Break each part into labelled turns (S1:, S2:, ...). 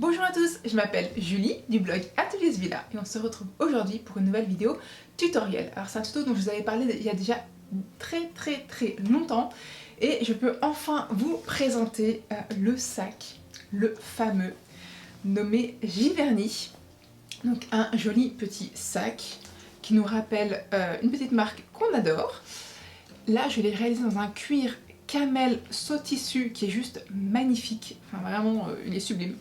S1: Bonjour à tous, je m'appelle Julie du blog Ateliers Villa et on se retrouve aujourd'hui pour une nouvelle vidéo tutoriel. Alors c'est un tuto dont je vous avais parlé il y a déjà très longtemps et je peux enfin vous présenter le sac, le fameux nommé Giverny. Donc un joli petit sac qui nous rappelle une petite marque qu'on adore. Là je l'ai réalisé dans un cuir camel saut tissu qui est juste magnifique, enfin vraiment il est sublime.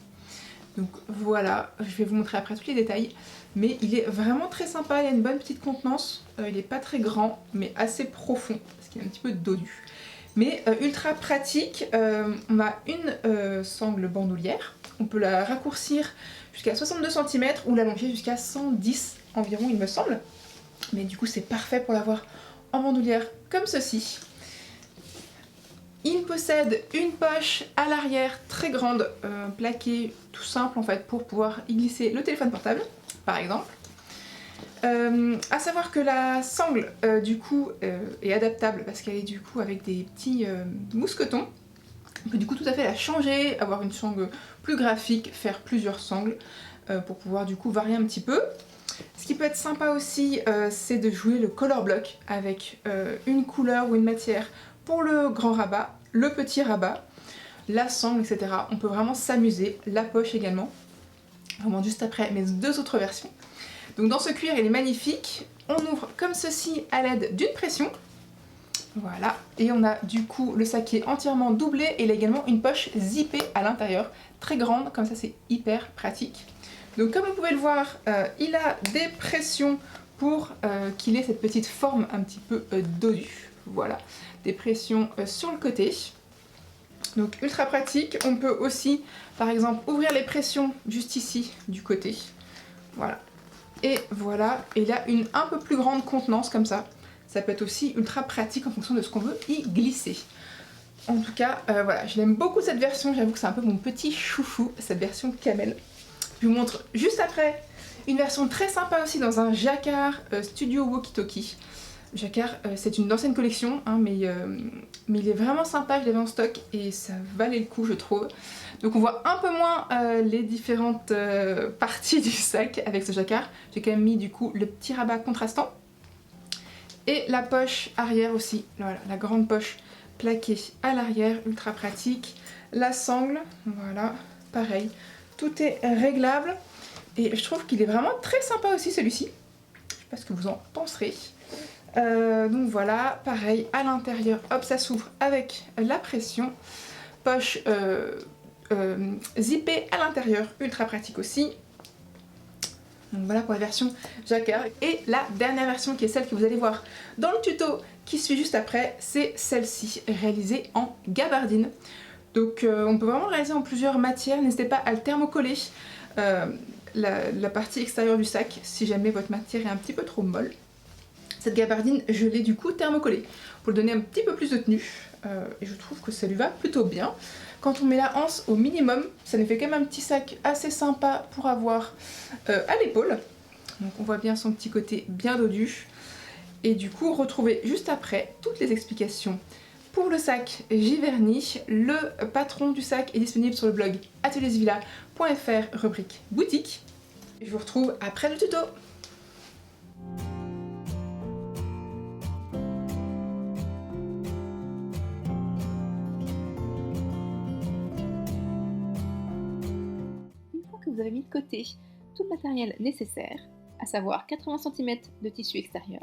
S1: Donc voilà, je vais vous montrer après tous les détails, mais il est vraiment très sympa, il a une bonne petite contenance, il n'est pas très grand, mais assez profond, parce qu'il y a un petit peu de dodu. Mais ultra pratique, on a une sangle bandoulière, on peut la raccourcir jusqu'à 62 cm ou l'allonger jusqu'à 110 environ il me semble. Mais du coup c'est parfait pour l'avoir en bandoulière comme ceci. Il possède une poche à l'arrière très grande, plaquée tout simple en fait pour pouvoir y glisser le téléphone portable par exemple. À savoir que la sangle du coup est adaptable parce qu'elle est du coup avec des petits mousquetons. On peut du coup tout à fait la changer, avoir une sangle plus graphique, faire plusieurs sangles pour pouvoir du coup varier un petit peu. Ce qui peut être sympa aussi, c'est de jouer le color block avec une couleur ou une matière pour le grand rabat, le petit rabat, la sangle, etc. On peut vraiment s'amuser, la poche également. Je vous montre juste après mes deux autres versions. Donc dans ce cuir, il est magnifique. On ouvre comme ceci à l'aide d'une pression. Voilà, et on a du coup le sac qui est entièrement doublé et il a également une poche zippée à l'intérieur, très grande, comme ça c'est hyper pratique. Donc comme vous pouvez le voir, il a des pressions pour qu'il ait cette petite forme un petit peu dodue. Voilà, des pressions sur le côté. Donc ultra pratique. On peut aussi, par exemple, ouvrir les pressions juste ici, du côté. Voilà. Et voilà, et il a une un peu plus grande contenance comme ça. Ça peut être aussi ultra pratique en fonction de ce qu'on veut y glisser. En tout cas, voilà, je l'aime beaucoup cette version. J'avoue que c'est un peu mon petit chouchou, cette version camel. Je vous montre juste après une version très sympa aussi dans un jacquard Studio Walkie Talkie. Jacquard, c'est une ancienne collection, hein, mais il est vraiment sympa, je l'avais en stock et ça valait le coup je trouve. Donc on voit un peu moins les différentes parties du sac avec ce jacquard. J'ai quand même mis du coup le petit rabat contrastant. Et la poche arrière aussi, voilà, la grande poche plaquée à l'arrière, ultra pratique. La sangle, voilà, pareil, tout est réglable. Et je trouve qu'il est vraiment très sympa aussi celui-ci. Je sais pas ce que vous en penserez. Donc voilà, pareil, à l'intérieur, hop, ça s'ouvre avec la pression. Poche zippée à l'intérieur, ultra pratique aussi. Donc voilà pour la version jacquard. Et la dernière version qui est celle que vous allez voir dans le tuto qui suit juste après, c'est celle-ci, réalisée en gabardine. Donc on peut vraiment le réaliser en plusieurs matières, n'hésitez pas à le thermocoller la partie extérieure du sac si jamais votre matière est un petit peu trop molle. Cette gabardine, je l'ai du coup thermocollée pour lui donner un petit peu plus de tenue et je trouve que ça lui va plutôt bien. Quand on met la anse au minimum, ça nous fait quand même un petit sac assez sympa pour avoir à l'épaule. Donc on voit bien son petit côté bien dodu. Et du coup, retrouvez juste après toutes les explications pour le sac Giverny. Le patron du sac est disponible sur le blog ateliersvilla.fr, rubrique boutique. Je vous retrouve après le tuto.
S2: Que vous avez mis de côté tout le matériel nécessaire, à savoir 80 cm de tissu extérieur,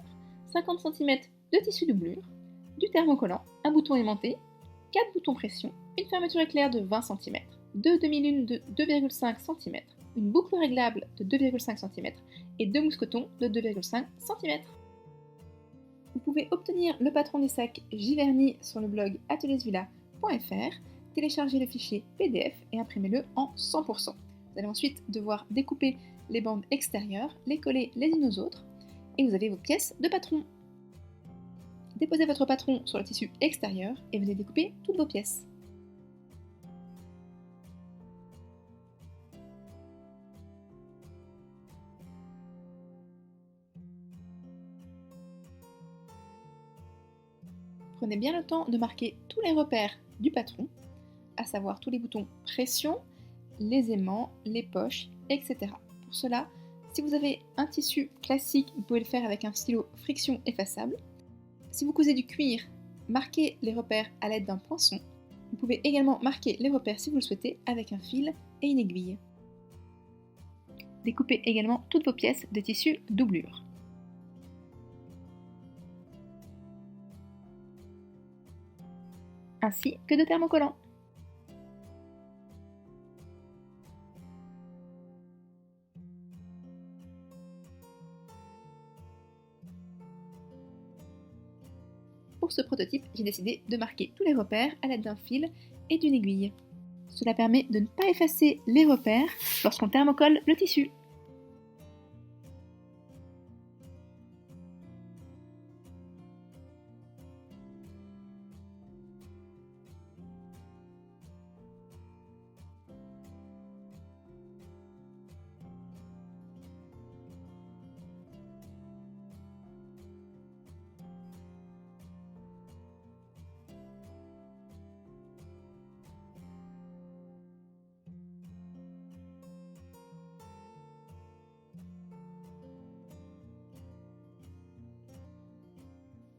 S2: 50 cm de tissu doublure, du thermocollant, un bouton aimanté, 4 boutons pression, une fermeture éclair de 20 cm, deux demi-lunes de 2,5 cm, une boucle réglable de 2,5 cm et deux mousquetons de 2,5 cm. Vous pouvez obtenir le patron des sacs Giverny sur le blog ateliersvilla.fr, télécharger le fichier PDF et imprimer-le en 100%. Vous allez ensuite devoir découper les bandes extérieures, les coller les unes aux autres, et vous avez vos pièces de patron. Déposez votre patron sur le tissu extérieur et venez découper toutes vos pièces. Prenez bien le temps de marquer tous les repères du patron, à savoir tous les boutons pression, les aimants, les poches, etc. Pour cela, si vous avez un tissu classique, vous pouvez le faire avec un stylo friction effaçable. Si vous cousez du cuir, marquez les repères à l'aide d'un poinçon. Vous pouvez également marquer les repères si vous le souhaitez avec un fil et une aiguille. Découpez également toutes vos pièces de tissu doublure. Ainsi que de thermocollants. Pour ce prototype, j'ai décidé de marquer tous les repères à l'aide d'un fil et d'une aiguille. Cela permet de ne pas effacer les repères lorsqu'on thermocolle le tissu.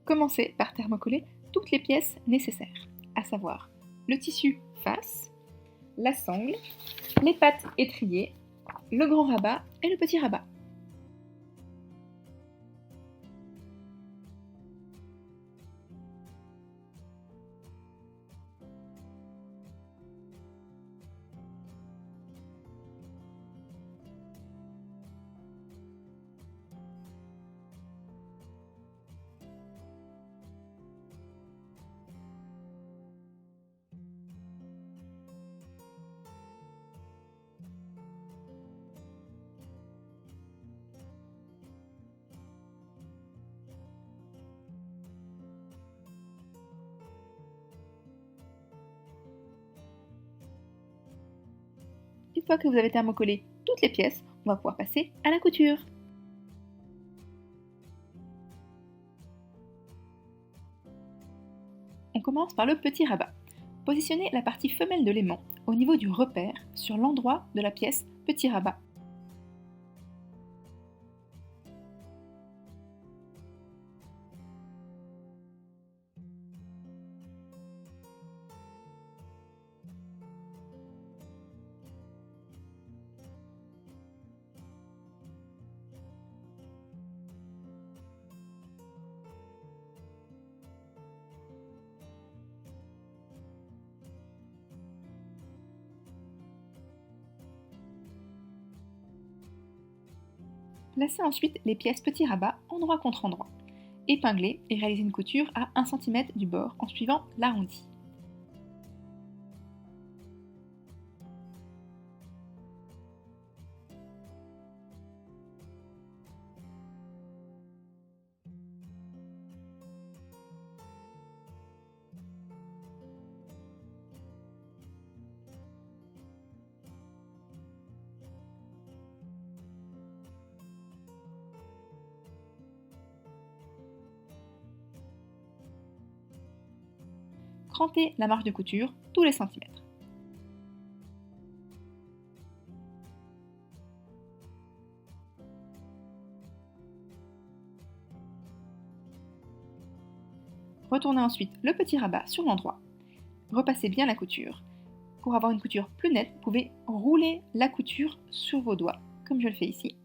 S2: Commencez par thermocoller toutes les pièces nécessaires, à savoir le tissu face, la sangle, les pattes étriées, le grand rabat et le petit rabat. Une fois que vous avez thermocollé toutes les pièces, on va pouvoir passer à la couture. On commence par le petit rabat. Positionnez la partie femelle de l'aimant au niveau du repère sur l'endroit de la pièce petit rabat. Placez ensuite les pièces petit rabat endroit contre endroit. Épinglez et réalisez une couture à 1 cm du bord en suivant l'arrondi. Crantez la marge de couture tous les centimètres. Retournez ensuite le petit rabat sur l'endroit. Repassez bien la couture. Pour avoir une couture plus nette, vous pouvez rouler la couture sur vos doigts, comme je le fais ici.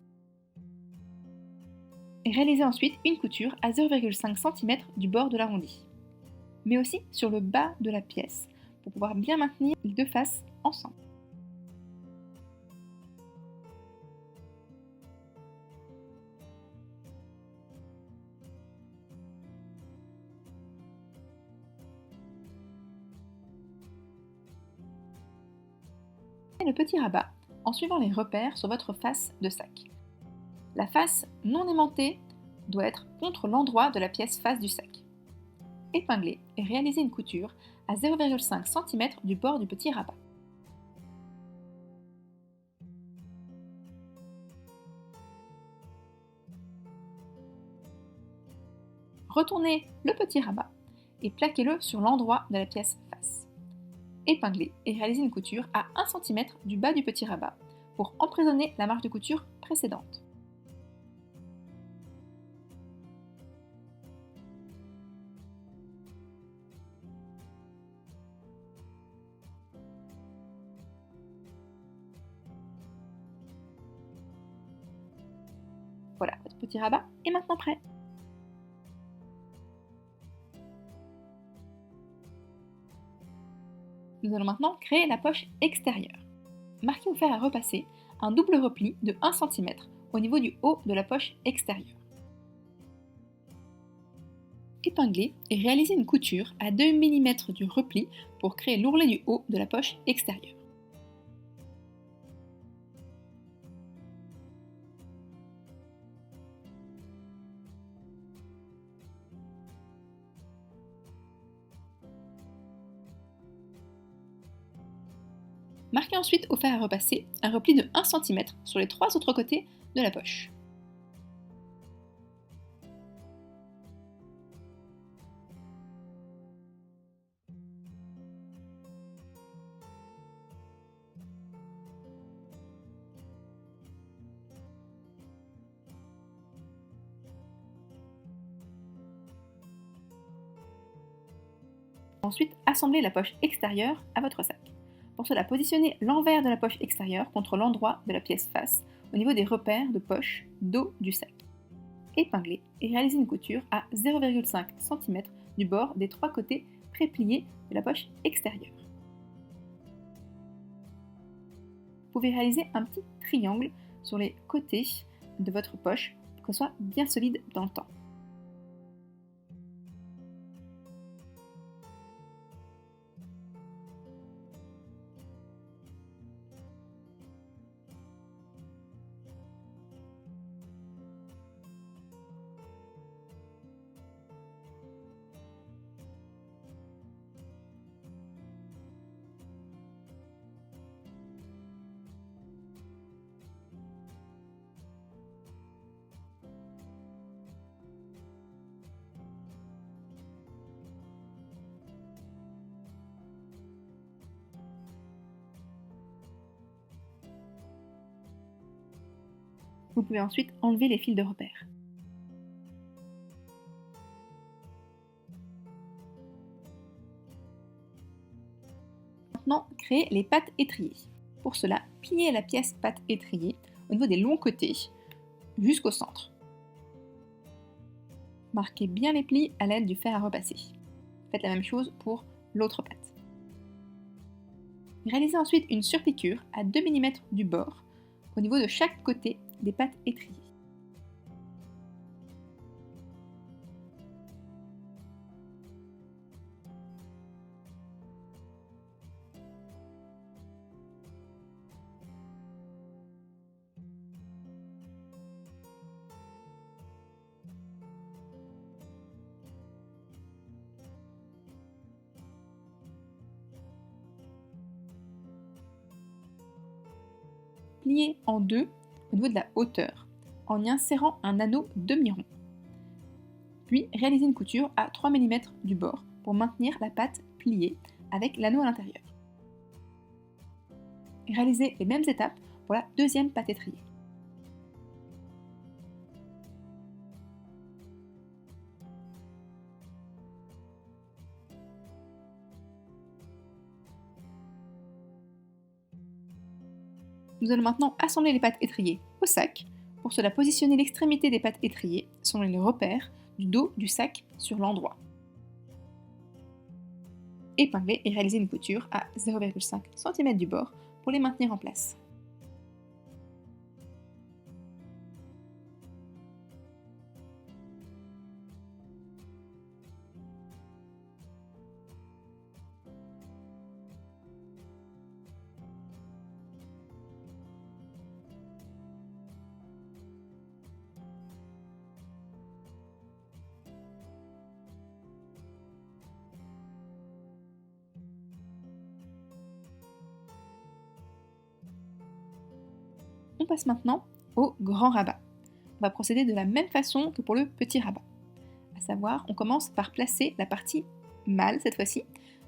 S2: Et réalisez ensuite une couture à 0,5 cm du bord de l'arrondi, mais aussi sur le bas de la pièce, pour pouvoir bien maintenir les deux faces ensemble. Le petit rabat en suivant les repères sur votre face de sac. La face non aimantée doit être contre l'endroit de la pièce face du sac. Épinglez et réalisez une couture à 0,5 cm du bord du petit rabat. Retournez le petit rabat et plaquez-le sur l'endroit de la pièce face. épingler et réaliser une couture à 1 cm du bas du petit rabat pour emprisonner la marge de couture précédente. Voilà, votre petit rabat est maintenant prêt. Nous allons maintenant créer la poche extérieure. Marquez au fer à repasser un double repli de 1 cm au niveau du haut de la poche extérieure. Épinglez et réalisez une couture à 2 mm du repli pour créer l'ourlet du haut de la poche extérieure. Marquez ensuite au fer à repasser un repli de 1 cm sur les 3 autres côtés de la poche. Ensuite, assemblez la poche extérieure à votre sac. Pour cela, positionnez l'envers de la poche extérieure contre l'endroit de la pièce face, au niveau des repères de poche dos du sac. Épinglez et réalisez une couture à 0,5 cm du bord des 3 côtés pré-pliés de la poche extérieure. Vous pouvez réaliser un petit triangle sur les côtés de votre poche pour que ce soit bien solide dans le temps. Vous pouvez ensuite enlever les fils de repère. Maintenant, créez les pattes étriées. Pour cela, pliez la pièce patte étriée au niveau des longs côtés jusqu'au centre. Marquez bien les plis à l'aide du fer à repasser. Faites la même chose pour l'autre patte. Réalisez ensuite une surpiqûre à 2 mm du bord au niveau de chaque côté des pattes étriées. Pliez en deux au niveau de la hauteur en y insérant un anneau demi-rond. Puis réalisez une couture à 3 mm du bord pour maintenir la patte pliée avec l'anneau à l'intérieur. Réalisez les mêmes étapes pour la deuxième patte étriée. Nous allons maintenant assembler les pattes étriées au sac. Pour cela, positionnez l'extrémité des pattes étriées selon les repères du dos du sac sur l'endroit. Épinglez et réalisez une couture à 0,5 cm du bord pour les maintenir en place. On passe maintenant au grand rabat. On va procéder de la même façon que pour le petit rabat. À savoir, on commence par placer la partie mâle, cette fois-ci,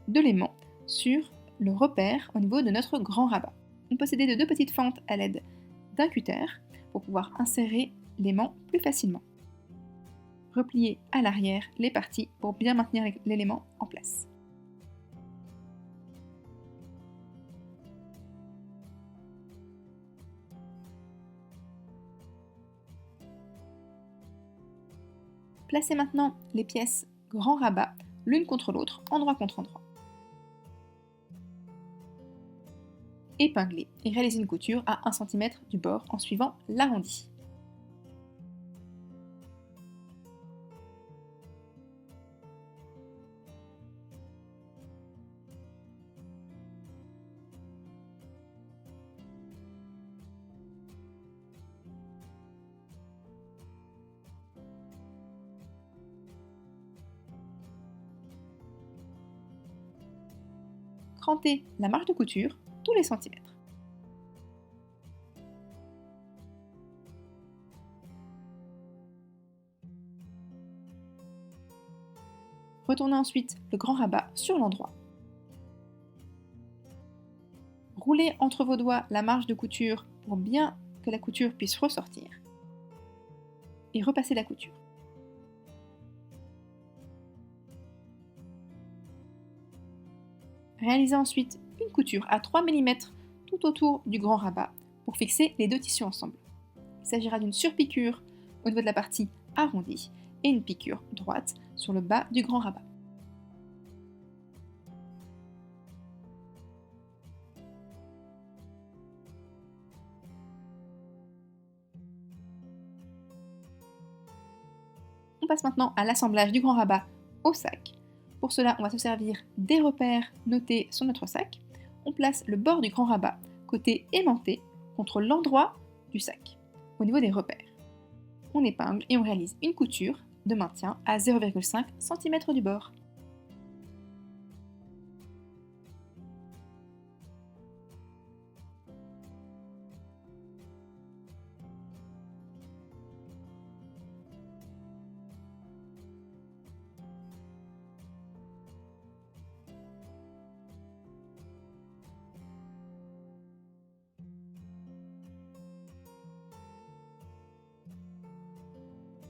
S2: de l'aimant sur le repère au niveau de notre grand rabat. On peut s'aider de 2 petites fentes à l'aide d'un cutter pour pouvoir insérer l'aimant plus facilement. Repliez à l'arrière les parties pour bien maintenir l'élément en place. Placez maintenant les pièces grand rabat l'une contre l'autre, endroit contre endroit. Épinglez et réalisez une couture à 1 cm du bord en suivant l'arrondi. Crantez la marge de couture tous les centimètres. Retournez ensuite le grand rabat sur l'endroit. Roulez entre vos doigts la marge de couture pour bien que la couture puisse ressortir. Et repassez la couture. Réalisez ensuite une couture à 3 mm tout autour du grand rabat pour fixer les 2 tissus ensemble. Il s'agira d'une surpiqûre au niveau de la partie arrondie et une piqûre droite sur le bas du grand rabat. On passe maintenant à l'assemblage du grand rabat au sac. Pour cela, on va se servir des repères notés sur notre sac. On place le bord du grand rabat côté aimanté contre l'endroit du sac, au niveau des repères. On épingle et on réalise une couture de maintien à 0,5 cm du bord.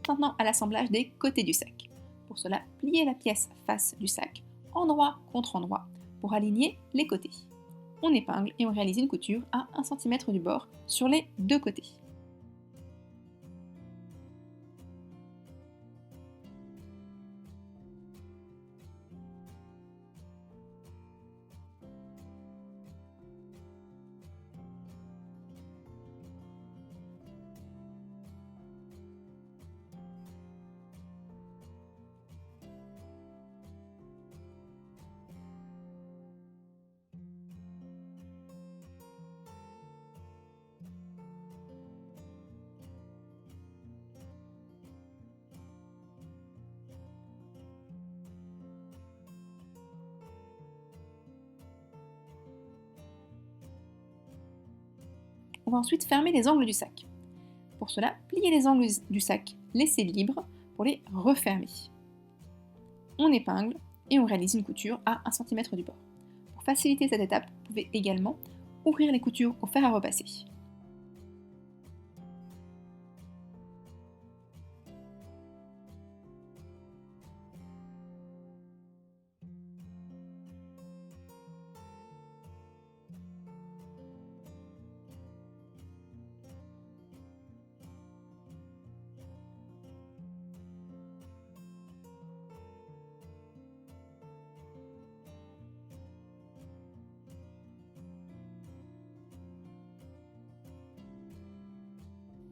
S2: Maintenant à l'assemblage des côtés du sac. Pour cela, pliez la pièce face du sac, endroit contre endroit, pour aligner les côtés. On épingle et on réalise une couture à 1 cm du bord sur les 2 côtés. On va ensuite fermer les angles du sac. Pour cela, pliez les angles du sac, laissez libres pour les refermer. On épingle et on réalise une couture à 1 cm du bord. Pour faciliter cette étape, vous pouvez également ouvrir les coutures au fer à repasser.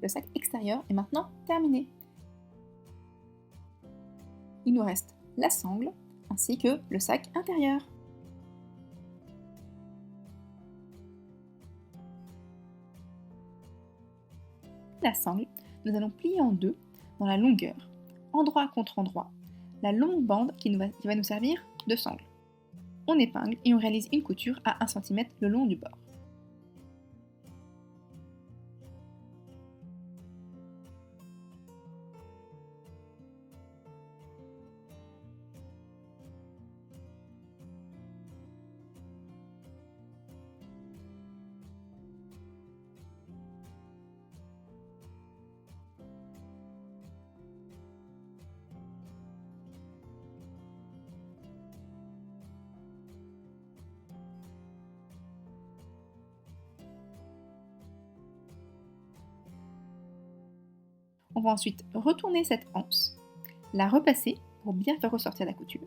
S2: Le sac extérieur est maintenant terminé. Il nous reste la sangle ainsi que le sac intérieur. La sangle, nous allons plier en deux dans la longueur, endroit contre endroit, la longue bande qui va nous servir de sangle. On épingle et on réalise une couture à 1 cm le long du bord. On va ensuite retourner cette anse, la repasser pour bien faire ressortir la couture.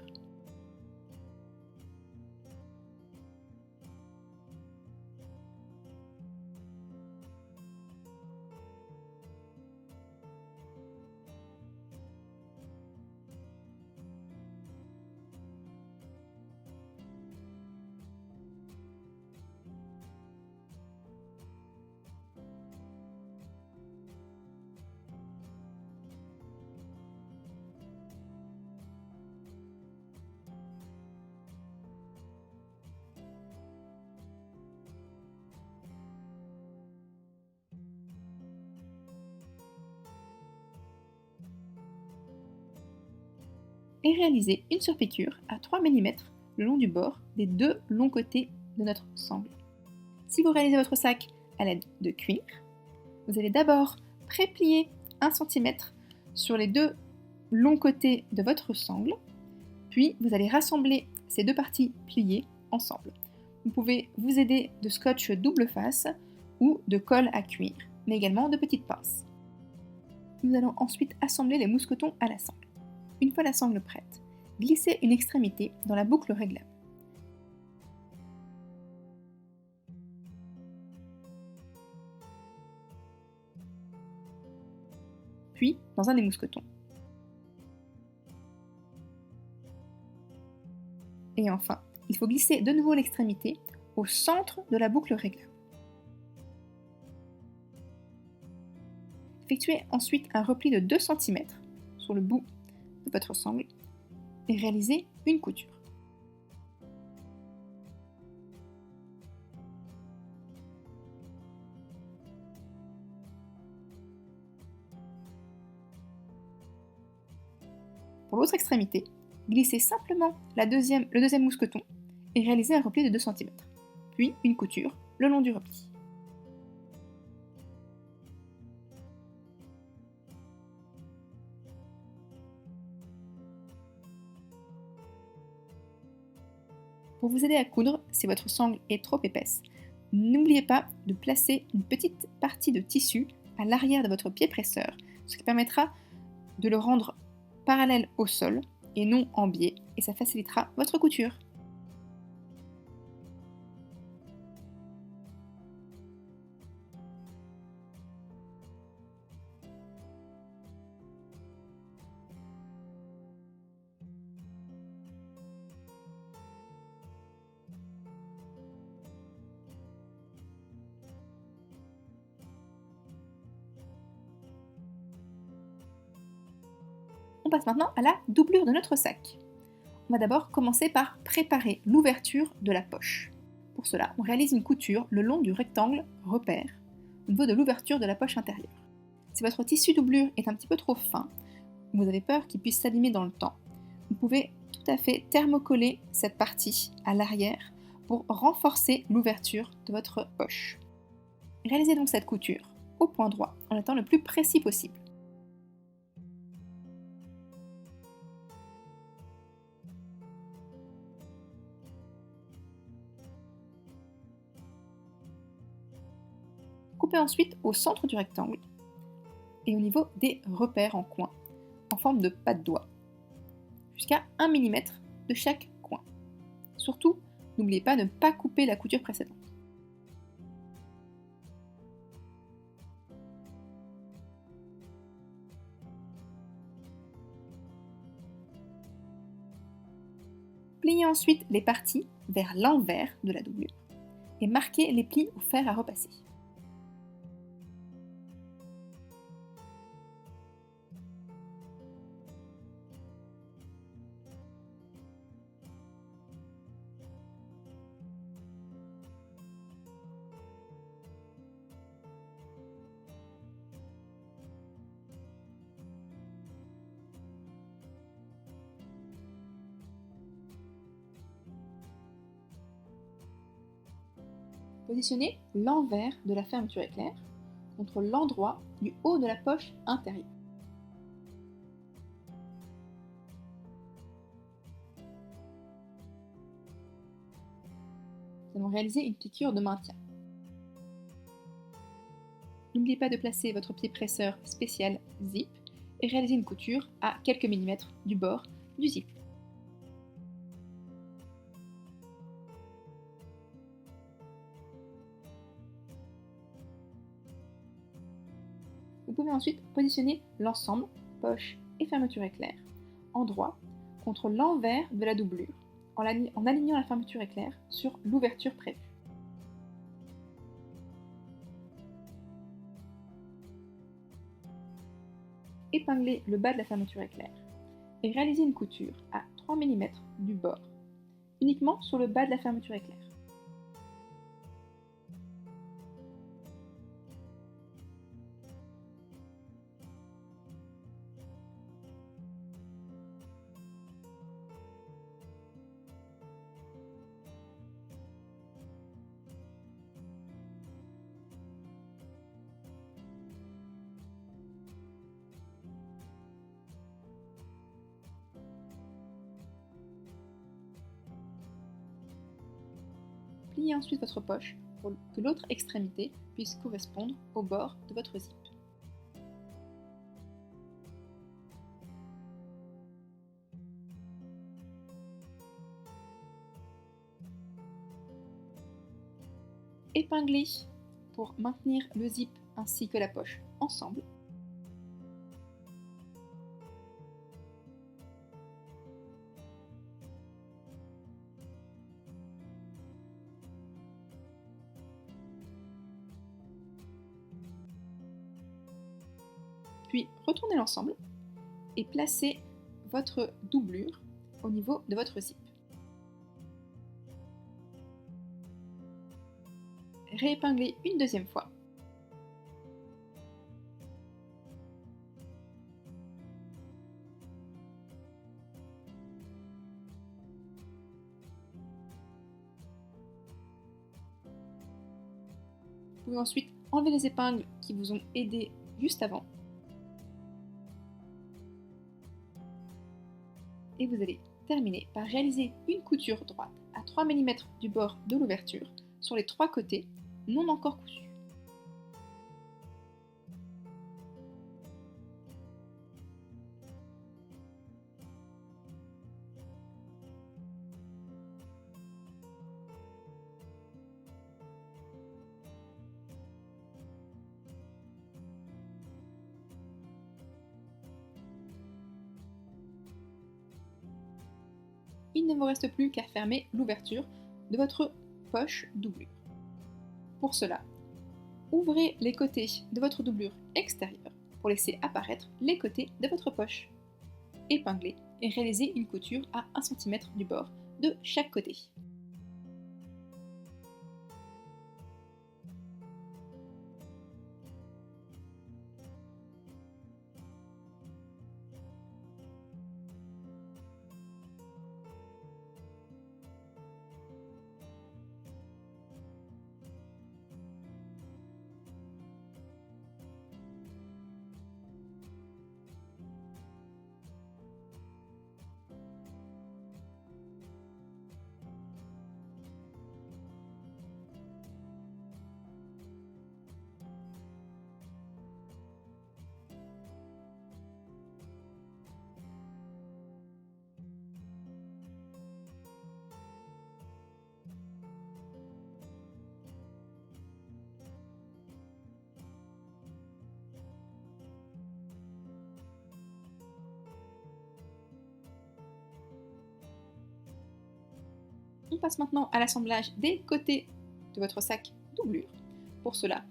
S2: Et réaliser une surpiqûre à 3 mm le long du bord des deux longs côtés de notre sangle. Si vous réalisez votre sac à l'aide de cuir, vous allez d'abord préplier 1 cm sur les deux longs côtés de votre sangle, puis vous allez rassembler ces deux parties pliées ensemble. Vous pouvez vous aider de scotch double face ou de colle à cuir, mais également de petites pinces. Nous allons ensuite assembler les mousquetons à la sangle. Une fois la sangle prête, glissez une extrémité dans la boucle réglable. Puis dans un des mousquetons. Et enfin, il faut glisser de nouveau l'extrémité au centre de la boucle réglable. Effectuez ensuite un repli de 2 cm sur le bout de votre sangle et réalisez une couture. Pour l'autre extrémité, glissez simplement le deuxième mousqueton et réalisez un repli de 2 cm, puis une couture le long du repli. Pour vous aider à coudre, si votre sangle est trop épaisse, n'oubliez pas de placer une petite partie de tissu à l'arrière de votre pied presseur, ce qui permettra de le rendre parallèle au sol et non en biais, et ça facilitera votre couture. On passe maintenant à la doublure de notre sac. On va d'abord commencer par préparer l'ouverture de la poche. Pour cela, on réalise une couture le long du rectangle repère, au niveau de l'ouverture de la poche intérieure. Si votre tissu doublure est un petit peu trop fin, ou vous avez peur qu'il puisse s'abîmer dans le temps, vous pouvez tout à fait thermocoller cette partie à l'arrière pour renforcer l'ouverture de votre poche. Réalisez donc cette couture au point droit en étant le plus précis possible. Coupez ensuite au centre du rectangle et au niveau des repères en coin, en forme de pas de doigt, jusqu'à 1 mm de chaque coin. Surtout, n'oubliez pas de ne pas couper la couture précédente. Pliez ensuite les parties vers l'envers de la doublure et marquez les plis au fer à repasser. Positionnez l'envers de la fermeture éclair contre l'endroit du haut de la poche intérieure. Nous allons réaliser une piqûre de maintien. N'oubliez pas de placer votre pied presseur spécial zip et réaliser une couture à quelques millimètres du bord du zip. Vous pouvez ensuite positionner l'ensemble, poche et fermeture éclair, en droit contre l'envers de la doublure, en alignant la fermeture éclair sur l'ouverture prévue. Épinglez le bas de la fermeture éclair et réalisez une couture à 3 mm du bord, uniquement sur le bas de la fermeture éclair. Pliez ensuite votre poche pour que l'autre extrémité puisse correspondre au bord de votre zip. Épinglez pour maintenir le zip ainsi que la poche ensemble. Puis retournez l'ensemble et placez votre doublure au niveau de votre zip. Réépinglez une deuxième fois. Vous pouvez ensuite enlever les épingles qui vous ont aidé juste avant. Et vous allez terminer par réaliser une couture droite à 3 mm du bord de l'ouverture sur les 3 côtés non encore cousus. Il ne vous reste plus qu'à fermer l'ouverture de votre poche doublure. Pour cela, ouvrez les côtés de votre doublure extérieure pour laisser apparaître les côtés de votre poche. Épinglez et réalisez une couture à 1 cm du bord de chaque côté. On passe maintenant à l'assemblage des côtés de votre sac doublure. Pour cela,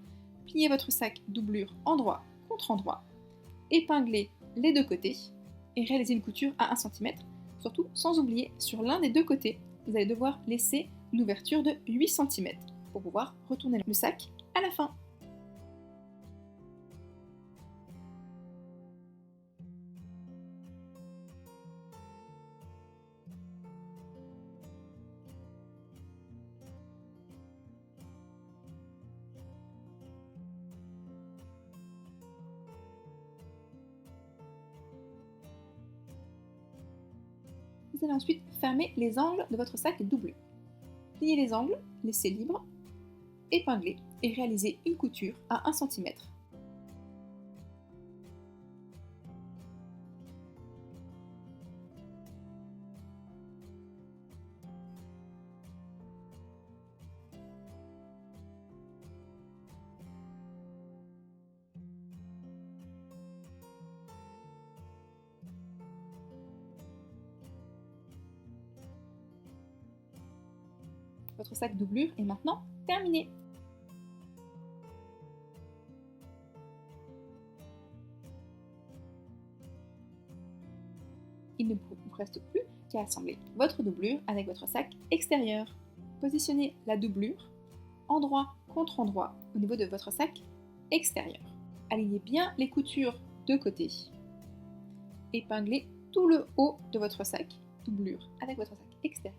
S2: pliez votre sac doublure endroit contre endroit, épinglez les deux côtés et réalisez une couture à 1 cm. Surtout, sans oublier, sur l'un des deux côtés, vous allez devoir laisser une ouverture de 8 cm pour pouvoir retourner le sac à la fin. Vous allez ensuite fermer les angles de votre sac doublure. Pliez les angles, laissez libre, épinglez et réalisez une couture à 1 cm. Votre sac doublure est maintenant terminé. Il ne vous reste plus qu'à assembler votre doublure avec votre sac extérieur. Positionnez la doublure endroit contre endroit au niveau de votre sac extérieur. Alignez bien les coutures de côté. Épinglez tout le haut de votre sac doublure avec votre sac extérieur.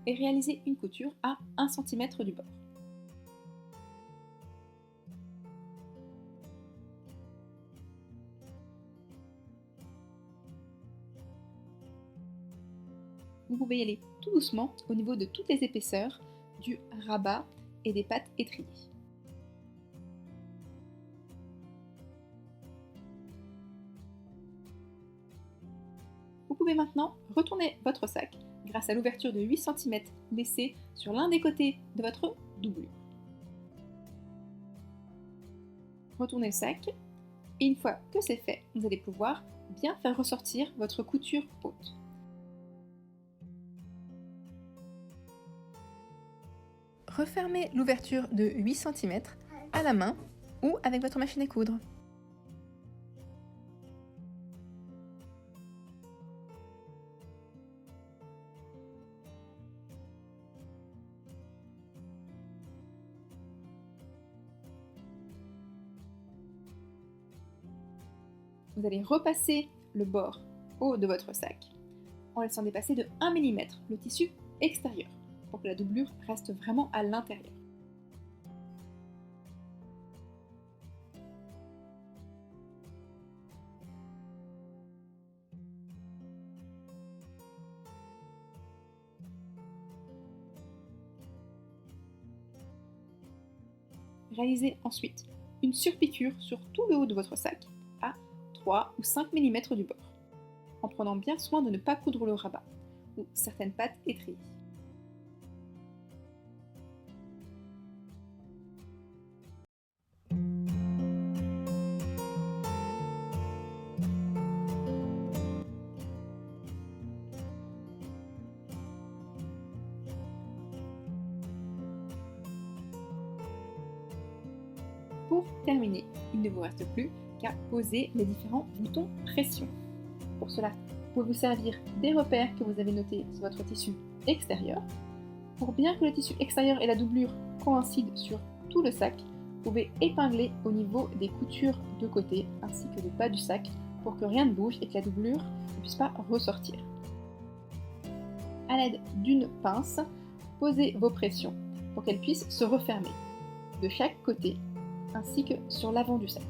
S2: Et réalisez une couture à 1 cm du bord. Vous pouvez y aller tout doucement au niveau de toutes les épaisseurs du rabat et des pattes étriées. Vous pouvez maintenant retourner votre sac grâce à l'ouverture de 8 cm laissée sur l'un des côtés de votre doublure. Retournez le sac et une fois que c'est fait, vous allez pouvoir bien faire ressortir votre couture haute.
S1: Refermez l'ouverture de 8 cm à la main ou avec votre machine à coudre.
S2: Vous allez repasser le bord haut de votre sac en laissant dépasser de 1 mm le tissu extérieur pour que la doublure reste vraiment à l'intérieur. Réalisez ensuite une surpiqûre sur tout le haut de votre sac à 3 ou 5 mm du bord, en prenant bien soin de ne pas coudre le rabat ou certaines pattes étriées. Pour terminer, il ne vous reste plus qu'à poser les différents boutons pression. Pour cela, vous pouvez vous servir des repères que vous avez notés sur votre tissu extérieur. Pour bien que le tissu extérieur et la doublure coïncident sur tout le sac, vous pouvez épingler au niveau des coutures de côté ainsi que le bas du sac pour que rien ne bouge et que la doublure ne puisse pas ressortir. À l'aide d'une pince, posez vos pressions pour qu'elles puissent se refermer de chaque côté ainsi que sur l'avant du sac.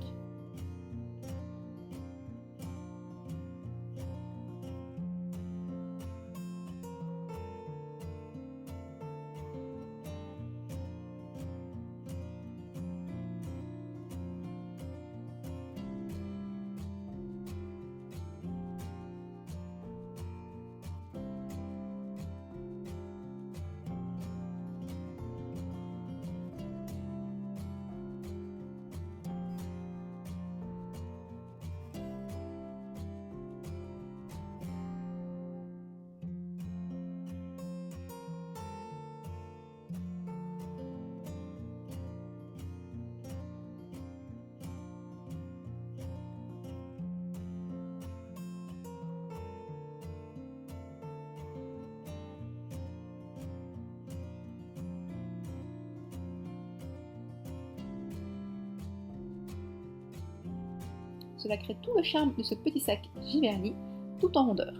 S2: Cela crée tout le charme de ce petit sac Giverny, tout en rondeur.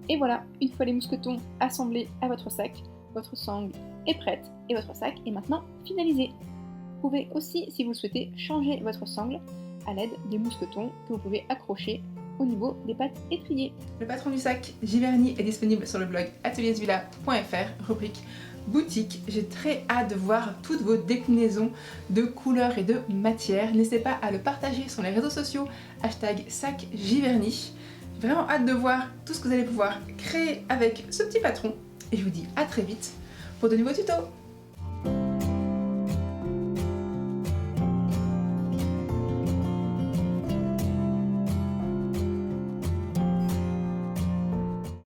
S2: Et voilà, une fois les mousquetons assemblés à votre sac, votre sangle est prête et votre sac est maintenant finalisé. Vous pouvez aussi, si vous le souhaitez, changer votre sangle à l'aide des mousquetons que vous pouvez accrocher au niveau des pattes étriées.
S1: Le patron du sac Giverny est disponible sur le blog ateliersvilla.fr, rubrique boutique. J'ai très hâte de voir toutes vos déclinaisons de couleurs et de matières. N'hésitez pas à le partager sur les réseaux sociaux, #sacgiverny. J'ai vraiment hâte de voir tout ce que vous allez pouvoir créer avec ce petit patron. Et je vous dis à très vite pour de nouveaux tutos.